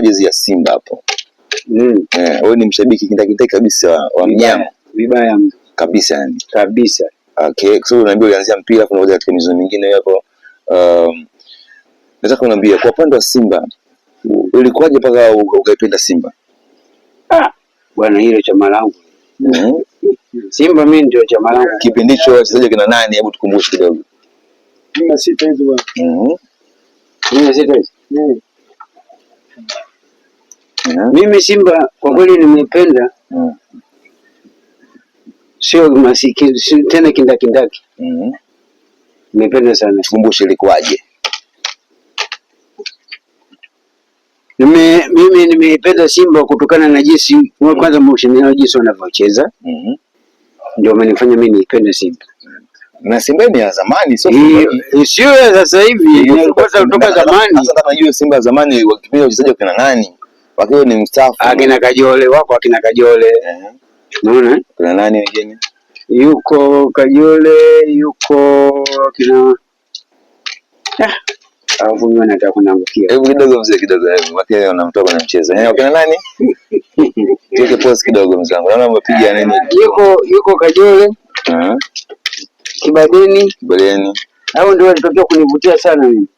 jezi ya Simba hapo. Wewe ni mshabiki kindakindaki kabisa wa mnyama. Vibaya kabisa yani. Kabisa. Okay, so unaambia ulianzia mpira kuna moja katika mizo mingine hapo. Nataka uniambie kwa upande wa Simba ulikuwaje mpaka ukaipenda Simba? Bwana hilo chama langu. Simba mimi ndio chama langu. Kipindi hicho wachezaji kina nani? Hebu tukumbushe kidogo. Mimi sita hizo bwana. Mimi sita hizo. Mimi Simba kwa kweli nimependa. Sio masikini, sio tena kindakindaki. Nimependa sana. Tukumbushe ilikuwaje? Mimi nimeipenda Simba kutokana na jinsi kwanza mshindano jinsi wanavyocheza. Ndio umenifanya mimi niipende Simba. Na Simba ni ya zamani sio ya sasa hivi, ni kwanza kutoka zamani. Sasa kama hiyo Simba ya zamani wakipenda wachezaji wakina nani? Wakiwa ni mstaafu. Akina Kajole wako akina Kajole. Unaona? Kuna nani wengine? Yuko Kajole, yuko kina au mimi nataka kunaangukia. Hebu kidogo mzee kidogo hebu. Wakiwa wanamtoka na mchezo. Wakina nani? Tuweke pause kidogo mzangu. Naona mpiga nini? Yuko Kajole. Kibadeni. Hao ndio walitokea kunivutia sana mimi.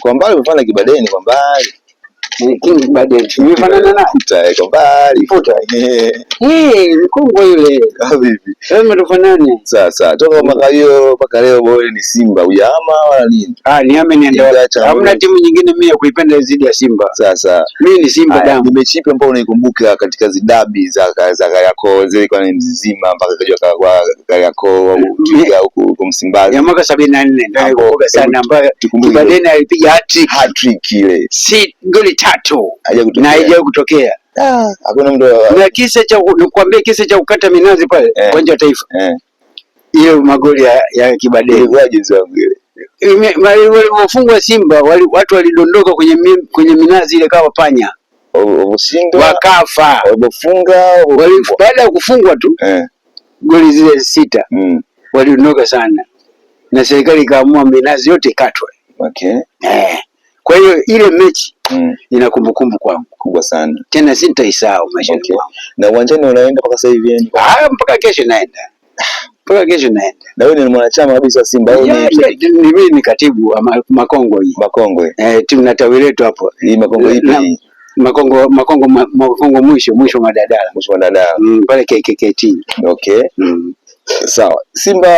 Kwa mbali umefanya Kibadeni kwa mbali. King Badeni. Nimefanana na Futa kwa mbali. Futa. Mkongwe yule. Vipi? Lazima tufanane. Sasa toka mwaka hiyo mpaka leo wewe ni Simba uyama wala nini? Niame niende. Hamna timu nyingine mimi ya kuipenda zaidi ya Simba. Sasa mimi ni Simba damu. Ni mechi ipi ambayo unaikumbuka katika zidabi za Kariakoo zile kwa Mzizima mpaka kajua kwa Kariakoo au kupiga huko Msimbazi? Ya mwaka 74 ndio nakumbuka sana ambayo Kibadeni alipiga hat-trick ile. Si goli 3 na haijawahi kutokea. Hakuna mtu. Na kisa cha nikwambia kisa cha kukata minazi pale uwanja wa Taifa. Hiyo magoli ya Kibadeni. Waje zangu ile. Walifungwa Simba watu walidondoka kwenye minazi ile kama panya. Washindwa wakafa. Walifunga baada ya kufungwa tu. Goli zile 6. Walidondoka sana. Na serikali ikaamua minazi yote ikatwe. Okay. Kwa hiyo ile mechi ina kumbukumbu kwangu kubwa sana. Tena sitaisahau maishani mwangu. Na uwanjani unaenda mpaka sasa hivi yani? Mpaka kesho naenda. Na wewe ni mwanachama kabisa Simba au mimi ni katibu wa Makongwe hii. Makongwe. Timu na tawi letu hapo. Hii Makongwe ipi? Makongo mwisho Madadala. Mwisho Madadala. Pale KKKT. Okay. Sawa. Simba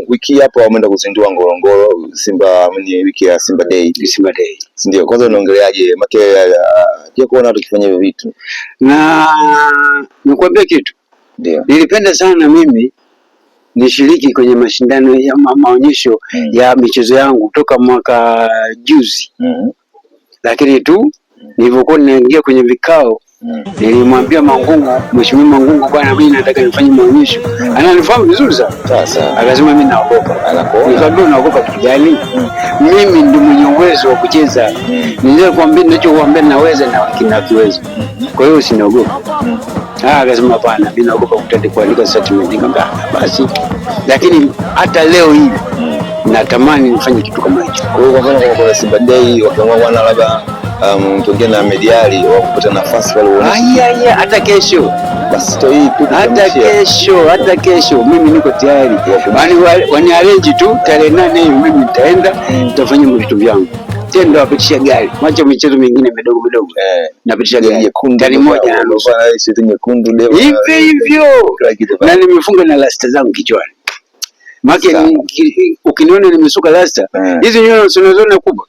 wiki hapo wameenda kuzindua Ngorongoro. Simba ni wiki ya Simba Day. Simba Day. Ndio. Kwanza unaongeleaje? Pia kuona watu kufanya hivyo vitu. Na nikwambie kitu. Ndio. Nilipenda sana mimi nishiriki kwenye mashindano ya maonyesho ya michezo yangu toka mwaka juzi. Lakini tu nilipokuwa ninaingia kwenye vikao nilimwambia Mangungu, Mheshimiwa Mangungu, bwana mimi nataka nifanye maonyesho. Ananifahamu vizuri sana. Sasa akasema mimi naogopa. Nikamwambia unaogopa kitu gani? Mimi ndio mwenye uwezo wa kucheza. Nilikwambia ninachokuambia naweza na kinakiweza. Kwa hiyo usiniogope. Akasema hapana, mimi naogopa kutenda kuandika statement. Nikamwambia basi. Lakini hata leo hii natamani nifanye kitu kama hicho. Kwa hiyo kwa mfano kwa Simba Day wakiamua wana labda mtongea na mediali wao kupata nafasi pale uone. Hata kesho. Basi to hii hata kesho mimi niko tayari. Wani arrange tu tarehe 8 hiyo mimi nitaenda nitafanya vitu vyangu. Tendo apitisha gari. Macho michezo mingine midogo. Napitisha gari. Gari moja na nusu. Shati nyekundu leo. Hivyo. Na nimefunga na rasta zangu kichwani. Maki ukiniona nimesuka rasta. Hizi nywele unazoona kubwa.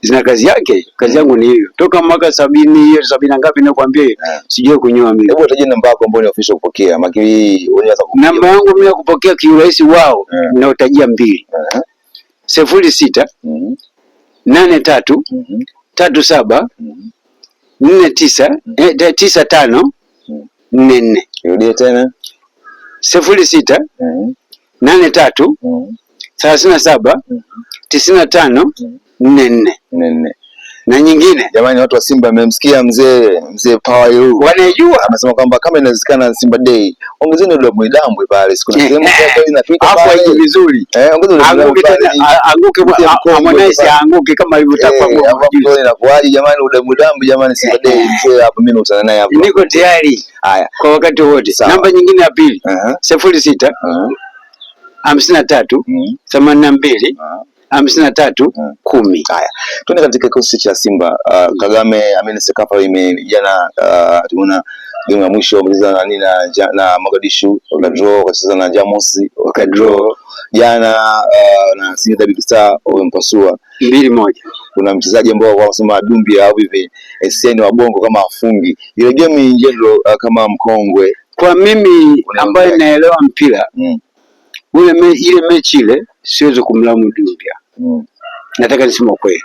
Zina kazi yake. Kazi yangu ni hiyo. Toka mwaka 70 hiyo 70 ngapi nakwambia sijui kunyoa mimi. Hebu utaje namba yako ambayo ni official kupokea. Maki unaweza kupokea. Namba yangu mimi ya kupokea kiurahisi wao na utajia 2. 06 83 37 49 95 44. Rudia tena. 06 83 37 95 44. Na nyingine jamani, watu wa Simba mmemsikia mzee Power Yulu. Wanajua Amesema kwamba kama inawezekana Simba Day ongezeni ule mwidambwe pale. Siku na sehemu kwa inapita pale. Hapo vizuri. Ongezeni anguke Harmonize anguke kama alivyotaka hapo. Hapo inakuaje jamani, ule mwidambwe jamani, Simba Day mzee hapo mimi nakutana naye hapo. Niko tayari. Haya. Kwa wakati wote. Namba nyingine ya pili. 06 53 82 53 10. Haya, tuende katika kikosi cha Simba. Kagame Amini Sekafa jana tumeona game ya mwisho wamecheza na Mogadishu wakadraw, wakacheza na Jamus wakadraw jana na Singida Big Star wamempasua 2-1. Kuna mchezaji ambao wanasema Dumbia au hivi SN wa Bongo kama afungi ile game njendo kama mkongwe. Kwa mimi ambaye naelewa mpira ile mechi ile siwezi kumlaumu Dumbia. Nataka niseme kweli.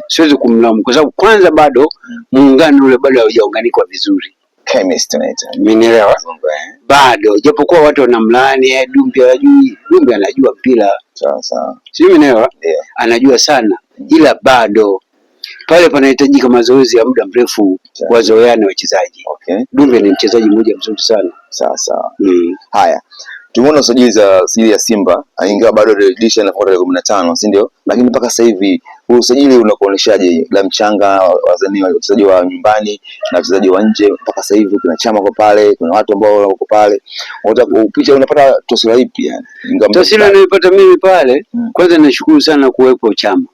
Siwezi kumlaumu kwa sababu kwanza bado muungano ule bado haujaunganikwa vizuri. Chemistry Minerewa. Bado japokuwa watu wanamlaani Dumbia anajua mpira. Sawa. Sio minerewa? Anajua sana. Ila bado pale panahitajika mazoezi ya muda mrefu wazoeane wachezaji. Dumbia ni mchezaji mmoja mzuri sana. Sawa. Haya. Tumeona usajili za siri ya Simba ingawa bado dirisha linafunga tarehe 15, si ndio? Lakini mpaka sasa hivi usajili unakuoneshaje la mchanga wachezaji wa nyumbani na wachezaji wa nje? Mpaka sasa hivi kuna Chama kwa pale, kuna watu ambao wako pale. Picha unapata taswira ipi yani? Taswira ninayopata mimi pale, kwanza nashukuru sana kuwepo Chama.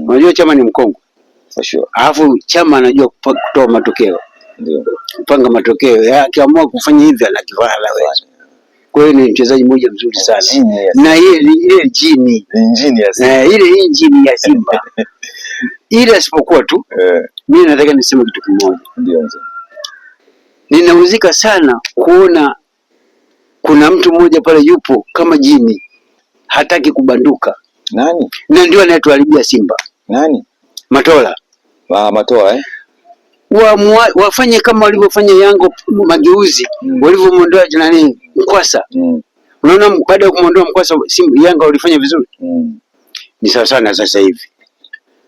Unajua Chama ni mkongwe. For sure. Alafu Chama anajua kutoa matokeo. Ndio. Kupanga matokeo. Akiamua kufanya hivi anakifanya wewe. Kwa hiyo ni mchezaji mmoja mzuri sana. Na ile jini ya Simba. Ile asipokuwa tu. Mimi nataka niseme kitu kimoja. Ndio. Ninauzika sana kuona kuna mtu mmoja pale yupo kama jini. Hataki kubanduka. Nani? Na ndio anayetuharibia Simba. Nani? Matola. Matola wafanye kama walivyofanya Yango mageuzi walivyomuondoa nani Mkwasa. Unaona baada ya kumuondoa Mkwasa Yanga walifanya vizuri. Ni sawa sana sasa hivi.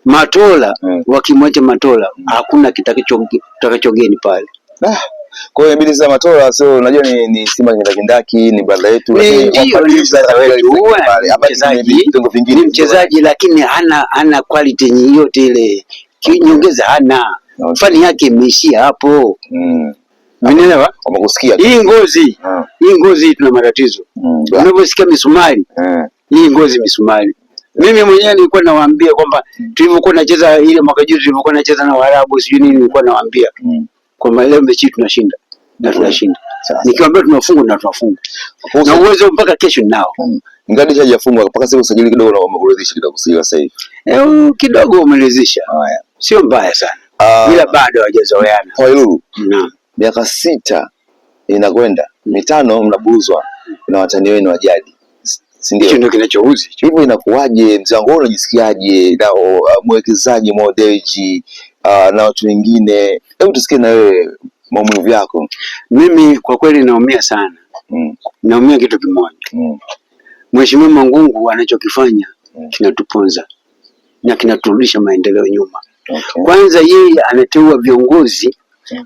Matola wakimwacha Matola hakuna kitakachogeni pale. Kwa hiyo inabidi sasa Matola sio unajua ni Simba kindaki ni banda yetu ni mchezaji lakini hana quality yote ile. Kinyongeza hana. Fani yake imeishia hapo. Umeelewa? Wamekusikia. Hii ngozi tuna matatizo. Unaposikia misumari. Hii ngozi misumari. Mimi mwenyewe nilikuwa nawaambia kwamba tulivyokuwa tunacheza ile mwaka juzi tulivyokuwa tunacheza na Waarabu sijui nini nilikuwa nawaambia kwamba leo mechi tunashinda na tunashinda. Nikiwaambia tunafungwa na tunafunga. Na uwezo mpaka kesho nao. Ngadi hajafungwa mpaka sasa usajili kidogo na umekuridhisha kidogo sasa hivi. Kidogo umeridhisha. Haya. Sio mbaya sana. Ila bado hawajazoeana. Kwa hiyo miaka 6 inakwenda 5 mnabuzwa na watani wenu wa jadi. Si ndio? Hicho ndio kinachouzi. Hivyo inakuwaje mzee wangu, unajisikiaje na mwekezaji Modeji na watu wengine? Hebu tusikie na wewe maumivu yako. Mimi kwa kweli naumia sana. Naumia kitu kimoja. Mheshimiwa Mangungu anachokifanya kinatuponza na kinaturudisha maendeleo nyuma. Kwanza yeye anateua viongozi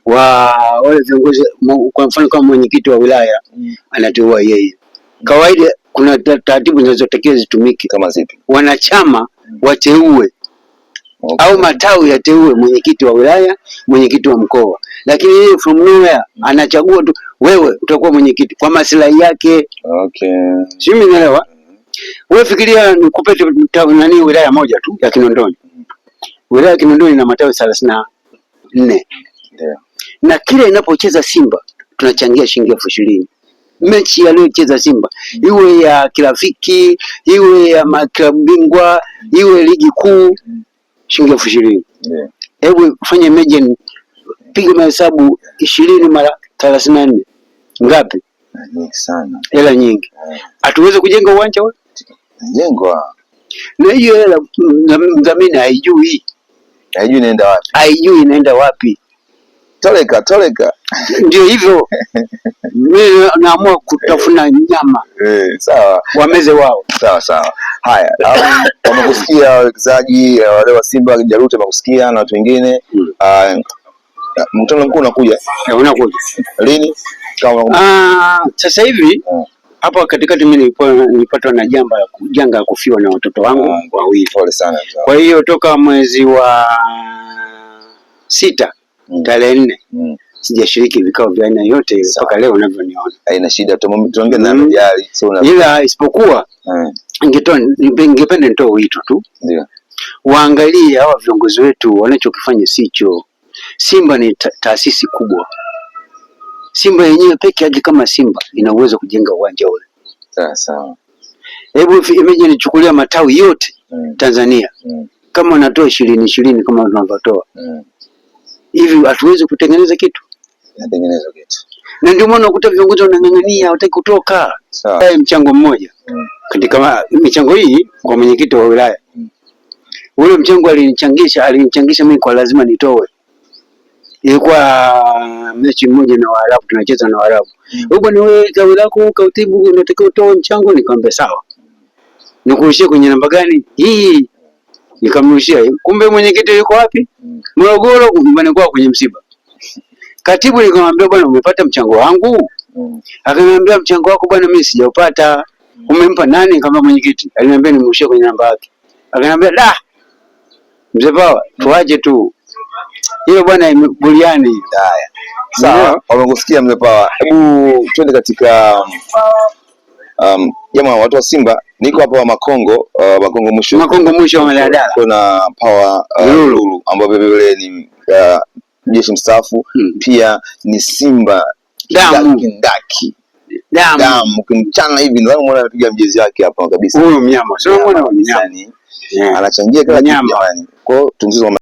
wa wale viongozi, kwa mfano kama mwenyekiti wa wilaya anateua yeye. Kawaida kuna taratibu zinazotakiwa zitumike. Kama zipi? Wanachama wateue au matawi yateue mwenyekiti wa wilaya, mwenyekiti wa mkoa. Lakini yeye from nowhere anachagua tu wewe utakuwa mwenyekiti kwa maslahi yake. Sio, umeelewa? Wewe fikiria nikupe nani wilaya moja tu ya Kinondoni. Wilaya ya Kinondoni ina matawi 34. Na kila inapocheza Simba tunachangia shilingi 20,000. Mechi aliyocheza Simba iwe ya kirafiki, iwe ya maklabu bingwa, iwe ligi kuu, shilingi 20,000. Hebu fanya imagine, piga mahesabu 20 mara 34. Ngapi? Nyingi sana. Hela nyingi. Hatuwezi kujenga uwanja ule? Jengwa. Na hiyo hela mdhamini haijui. Haijui inaenda wapi? Haijui inaenda wapi. Toleka. Ndio hivyo. Mimi naamua kutafuna nyama. Sawa. Wameze wao. Sawa. Haya, wamekusikia wawekezaji wale wa Simba Jaruti, wamekusikia na watu wengine. Mkutano mkuu unakuja. Unakuja. Lini? Sasa hivi hapa katikati mimi nilipatwa na janga la kufiwa na watoto wangu wawili. Pole sana. Kwa hiyo toka mwezi wa 6 tarehe 4 sijashiriki vikao vya aina yote mpaka leo unavyoniona. Haina shida, tuongee na mjali. Ila isipokuwa ningependa nitoe wito tu. Ndio. Waangalie hawa viongozi wetu wanachokifanya sicho. Simba ni taasisi kubwa. Simba yenyewe peke yake kama Simba ina uwezo kujenga uwanja ule. Sawa. Hebu imagine nichukulia matawi yote Tanzania. Kama wanatoa 20 kama tunavyotoa. Hivi hatuwezi kutengeneza kitu? Natengeneza kitu. Na ndio maana ukuta viongozi wanang'ang'ania hawataki kutoka. Sawa. Mchango mmoja. Katika michango hii kwa mwenyekiti wa wilaya. Ule mchango alinichangisha mimi kwa lazima nitoe. Ilikuwa mechi moja na Waarabu, tunacheza na Waarabu. Bwana wewe tawi lako kautibu unatakiwa utoe mchango, nikamwambia sawa. Nikurushie kwenye namba gani? Hii. Nikamrushia. Kumbe mwenyekiti yuko wapi? Morogoro, nyumbani kwao kwenye msiba. Katibu nikamwambia bwana umepata mchango wangu? Akaniambia mchango wako bwana mimi sijaupata. Umempa nani? Nikamwambia mwenyekiti. Aliniambia nimrushie kwenye namba yake. Akaniambia da. Mzee Pawa, tuaje tu. Hiyo bwana buliani. Haya. Sawa, wamekusikia Mzee Pawa. Hebu twende katika jamaa watu wa Simba. Niko hapa Makongo mwisho wa Maladala. Kuna Pawa Lulu ambaye vile ni jeshi mstaafu, pia ni Simba kindaki. Damu kimchana hivi ndio unaona anapiga mjezi wake hapa kabisa. Huyo mnyama. Sio mwana wa mnyama. Anachangia kila kitu jamani. Kwa hiyo tumsizo